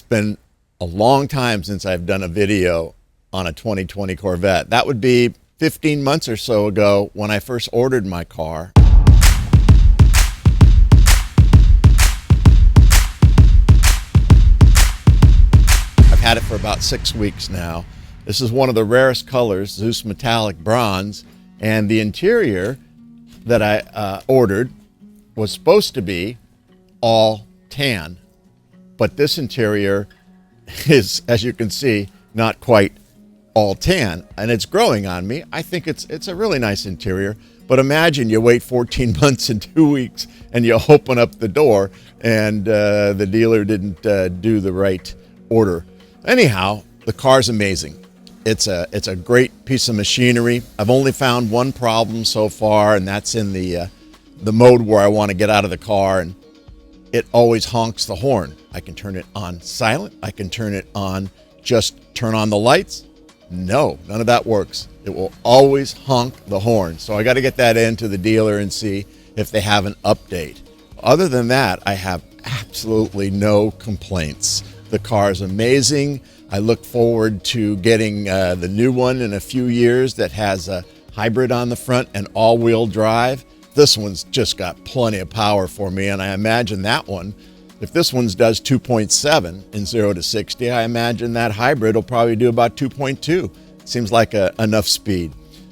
been a long time since I've done a video on a 2020 Corvette. That would be 15 months or so ago when I first ordered my car. I've had it for about 6 weeks now. This is one of the rarest colors, Zeus Metallic Bronze, and the interior that I ordered was supposed to be all tan, but this interior is, as you can see, not quite all tan, and it's growing on me. I think it's a really nice interior, but imagine you wait 14 months and 2 weeks and you open up the door and the dealer didn't do the right order. Anyhow, the car's amazing. It's a great piece of machinery. I've only found one problem so far, and that's in the mode where I want to get out of the car, and it always honks the horn. I can turn it on silent. I can turn it on, just turn on the lights. No, none of that works. It will always honk the horn. So I got to get that into the dealer and see if they have an update. Other than that, I have absolutely no complaints. The car is amazing. I look forward to getting the new one in a few years that has a hybrid on the front and all-wheel drive. This one's just got plenty of power for me, and I imagine that one, if this one does 2.7 in 0 to 60, I imagine that hybrid will probably do about 2.2. Seems like enough speed.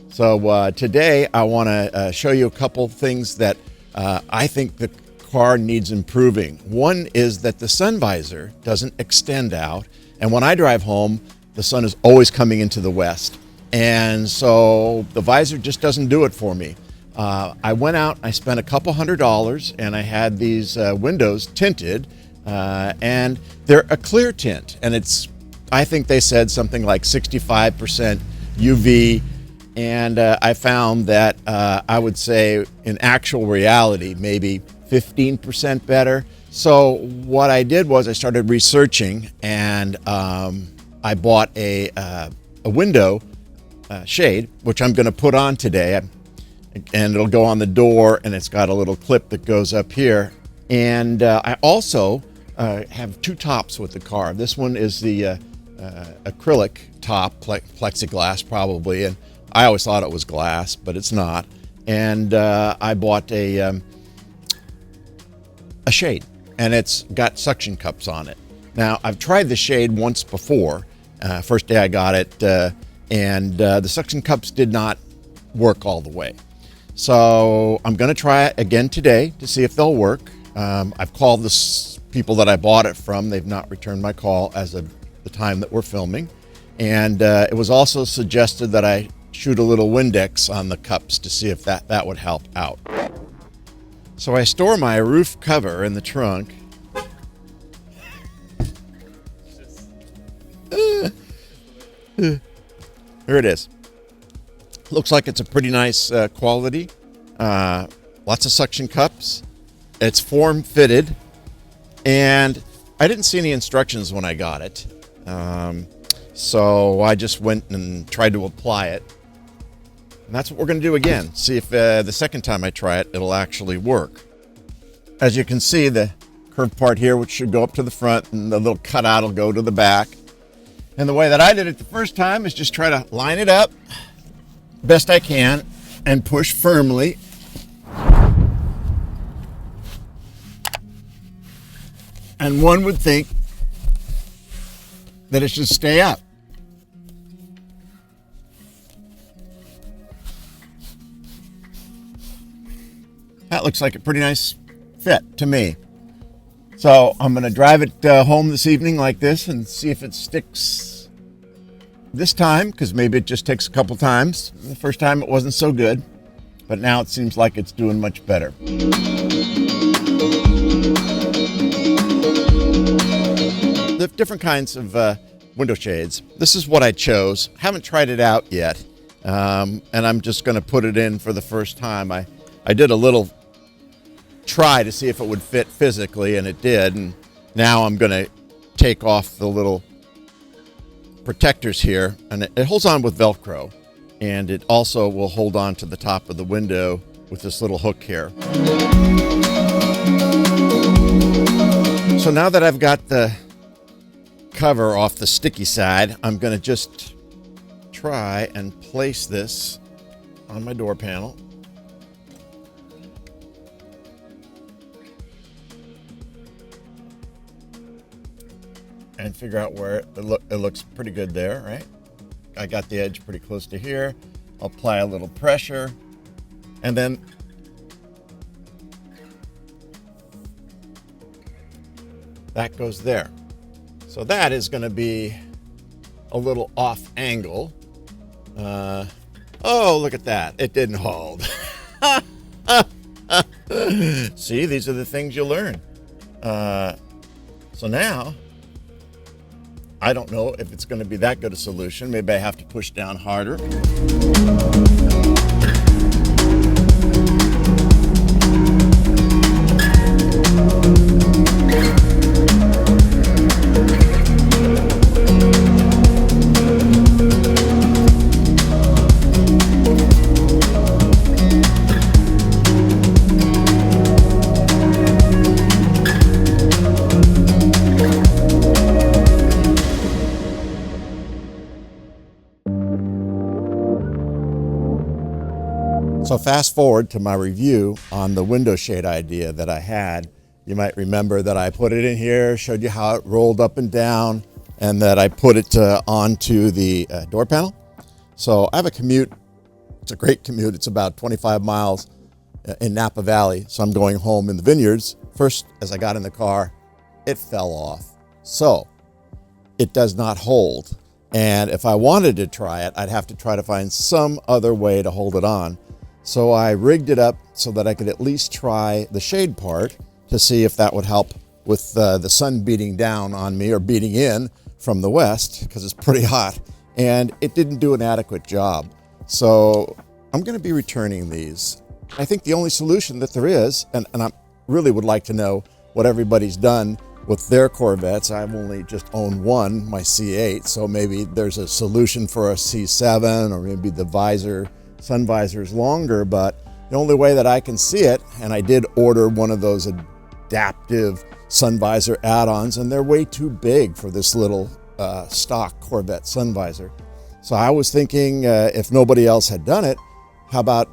So today I want to show you a couple things that I think the car needs improving. One is that the sun visor doesn't extend out, and when I drive home, the sun is always coming into the west, and so the visor just doesn't do it for me. I went out, I spent a couple $100s, and I had these windows tinted, and they're a clear tint, and it's, I think they said something like 65% UV, and I found that I would say in actual reality maybe 15% better. So what I did was I started researching, and I bought a window shade, which I'm going to put on today. And it'll go on the door, and it's got a little clip that goes up here. And I also have two tops with the car. This one is the acrylic top, plexiglass probably, and I always thought it was glass, but it's not. And I bought a shade, and it's got suction cups on it. Now, I've tried the shade once before, first day I got it, and the suction cups did not work all the way. So I'm going to try it again today to see if they'll work. I've called the people that I bought it from. They've not returned my call as of the time that we're filming. And it was also suggested that I shoot a little Windex on the cups to see if that would help out. So I store my roof cover in the trunk. Here it is. Looks like it's a pretty nice quality. Lots of suction cups. It's form fitted, and I didn't see any instructions when I got it. So I just went and tried to apply it. And that's what we're going to do again. See if the second time I try it, it'll actually work. As you can see, the curved part here, which should go up to the front, and the little cutout will go to the back. And the way that I did it the first time is just try to line it up best I can and push firmly. And one would think that it should stay up. That looks like a pretty nice fit to me. So I'm going to drive it home this evening like this and see if it sticks this time, because maybe it just takes a couple times. The first time it wasn't so good, but now it seems like it's doing much better. The different kinds of window shades. This is what I chose. Haven't tried it out yet, and I'm just going to put it in for the first time. I did a little try to see if it would fit physically, and it did. And now I'm going to take off the little protectors here, and it holds on with Velcro, and it also will hold on to the top of the window with this little hook here. So now that I've got the cover off the sticky side, I'm going to just try and place this on my door panel. And figure out where it looks pretty good there, right? I got the edge pretty close to here. I'll apply a little pressure, and then that goes there. So that is going to be a little off angle. Oh, look at that. It didn't hold. See, these are the things you learn. So now, I don't know if it's going to be that good a solution. Maybe I have to push down harder. So fast forward to my review on the window shade idea that I had. You might remember that I put it in here, showed you how it rolled up and down, and that I put it onto the door panel. So I have a commute. It's a great commute. It's about 25 miles in Napa Valley. So I'm going home in the vineyards. First, as I got in the car, it fell off. So it does not hold. And if I wanted to try it, I'd have to try to find some other way to hold it on. So I rigged it up so that I could at least try the shade part to see if that would help with the sun beating down on me or beating in from the west, because it's pretty hot. And it didn't do an adequate job. So I'm going to be returning these. I think the only solution that there is, and I really would like to know what everybody's done with their Corvettes. I've only just owned one, my C8, so maybe there's a solution for a C7, or maybe the sun visor is longer, but the only way that I can see it, and I did order one of those adaptive sun visor add-ons, and they're way too big for this little stock Corvette sun visor. So I was thinking, if nobody else had done it, how about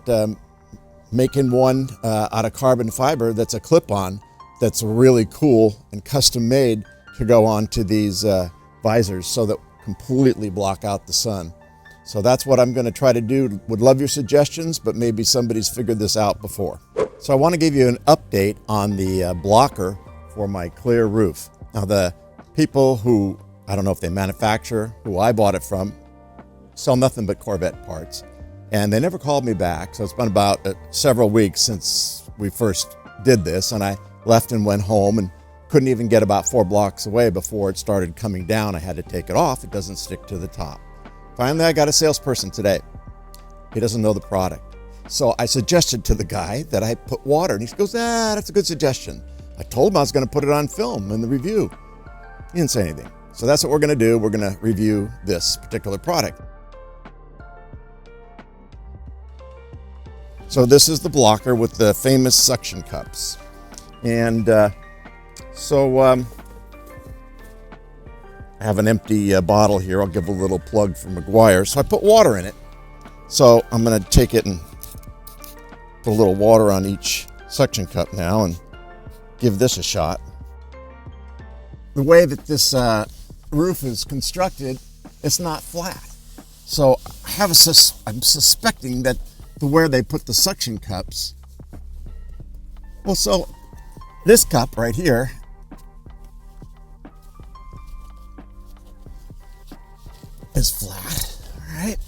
making one out of carbon fiber that's a clip-on, that's really cool and custom made to go onto these visors so that completely block out the sun. So that's what I'm going to try to do. Would love your suggestions, but maybe somebody's figured this out before. So I want to give you an update on the blocker for my clear roof. Now, the people who, I don't know if they manufacture, who I bought it from, sell nothing but Corvette parts. And they never called me back. So it's been about several weeks since we first did this, and I left and went home and couldn't even get about 4 blocks away before it started coming down. I had to take it off. It doesn't stick to the top. Finally, I got a salesperson today. He doesn't know the product. So I suggested to the guy that I put water, and he goes, that's a good suggestion. I told him I was going to put it on film in the review. He didn't say anything. So that's what we're going to do. We're going to review this particular product. So this is the blocker with the famous suction cups. And I have an empty bottle here. I'll give a little plug for McGuire. So I put water in it. So I'm going to take it and put a little water on each suction cup now and give this a shot. The way that this roof is constructed, it's not flat. So I'm suspecting that where they put the suction cups, well, so this cup right here is flat, all right?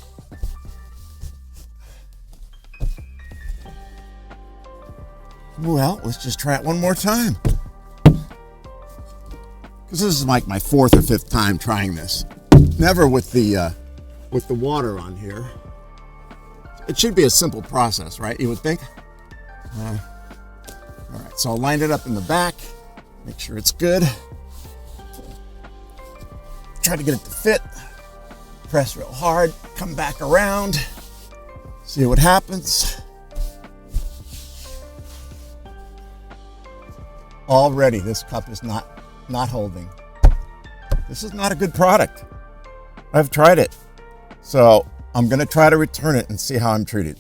Well, let's just try it one more time. Because this is like my 4th or 5th time trying this. Never with the water on here. It should be a simple process, right? You would think? All right, so I'll line it up in the back, make sure it's good. Try to get it to fit. Press real hard, come back around, see what happens. Already this cup is not holding. this is not a good product. I've tried it. So I'm going to try to return it and see how I'm treated.